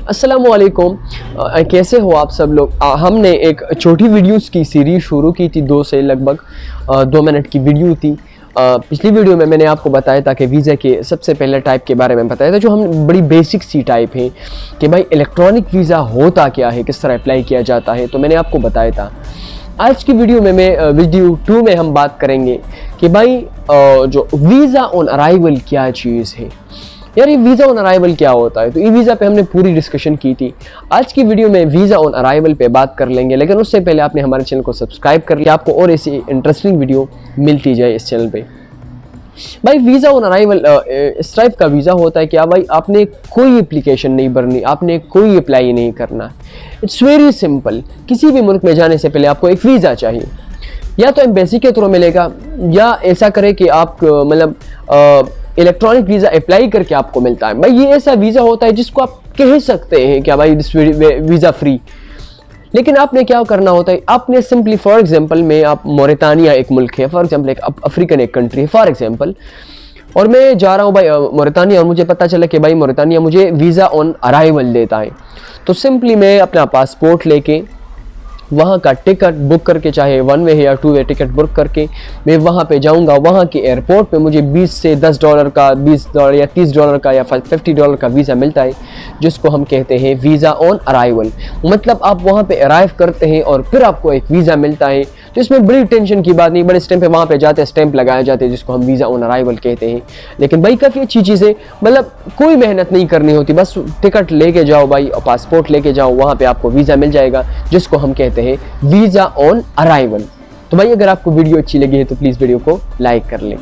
अस्सलामुअलैकुम। कैसे हो आप सब लोग। हमने एक छोटी वीडियोस की सीरीज़ शुरू की थी, 2 से लगभग 2 मिनट की वीडियो थी। पिछली वीडियो में मैंने आपको बताया था कि वीज़ा के सबसे पहले टाइप के बारे में बताया था, जो हम बड़ी बेसिक सी टाइप है कि भाई इलेक्ट्रॉनिक वीज़ा होता क्या है, किस तरह अप्लाई किया जाता है, तो मैंने आपको बताया था। आज की वीडियो में वीडियो 2 में हम बात करेंगे कि भाई जो वीज़ा ऑन अराइवल क्या चीज़ है। यार ये वीज़ा ऑन अराइवल क्या होता है, तो ई वीज़ा पे हमने पूरी डिस्कशन की थी। आज की वीडियो में वीज़ा ऑन अराइवल पे बात कर लेंगे, लेकिन उससे पहले आपने हमारे चैनल को सब्सक्राइब कर लिया, आपको और ऐसी इंटरेस्टिंग वीडियो मिलती जाए इस चैनल पे। भाई वीज़ा ऑन अराइवल इस टाइप का वीज़ा होता है कि भाई आपने कोई एप्लीकेशन नहीं भरनी, आपने कोई अप्लाई नहीं करना। It's very simple. किसी भी मुल्क में जाने से पहले आपको एक वीज़ा चाहिए, या तो एम्बेसी के थ्रू मिलेगा, या ऐसा करे कि आप मतलब इलेक्ट्रॉनिक वीज़ा अप्लाई करके आपको मिलता है। भाई ये ऐसा वीज़ा होता है जिसको आप कह सकते हैं क्या भाई दिस वीज़ा फ्री। लेकिन आपने क्या करना होता है, आपने सिंपली फॉर एग्जांपल में आप मोरितानिया एक मुल्क है, फॉर एग्जांपल एक अफ्रीकन एक कंट्री है फॉर एग्जांपल, और मैं जा रहा हूँ भाई मोरितानिया, और मुझे पता चला कि भाई मोरितानिया मुझे वीज़ा ऑन अराइवल देता है। तो सिंपली मैं अपना पासपोर्ट लेके वहाँ का टिकट बुक करके, चाहे 1 वे या 2 वे टिकट बुक करके मैं वहाँ पे जाऊँगा। वहाँ के एयरपोर्ट पे मुझे 20 से 10 डॉलर का, 20 डॉलर या 30 डॉलर का या 50 डॉलर का वीज़ा मिलता है, जिसको हम कहते हैं वीज़ा ऑन अराइवल। मतलब आप वहाँ पे अराइव करते हैं और फिर आपको एक वीज़ा मिलता है। तो इसमें बड़ी टेंशन की बात नहीं, बड़े स्टैंप पे वहाँ पे जाते हैं, स्टैंप लगाए जाते हैं, जिसको हम वीज़ा ऑन अराइवल कहते हैं। लेकिन भाई काफ़ी अच्छी चीज़ है, मतलब कोई मेहनत नहीं करनी होती, बस टिकट लेके जाओ भाई, पासपोर्ट लेके जाओ, वहाँ पे आपको वीज़ा मिल जाएगा, जिसको हम कहते हैं वीज़ा ऑन अराइवल। तो भाई अगर आपको वीडियो अच्छी लगी है तो प्लीज़ वीडियो को लाइक कर लें।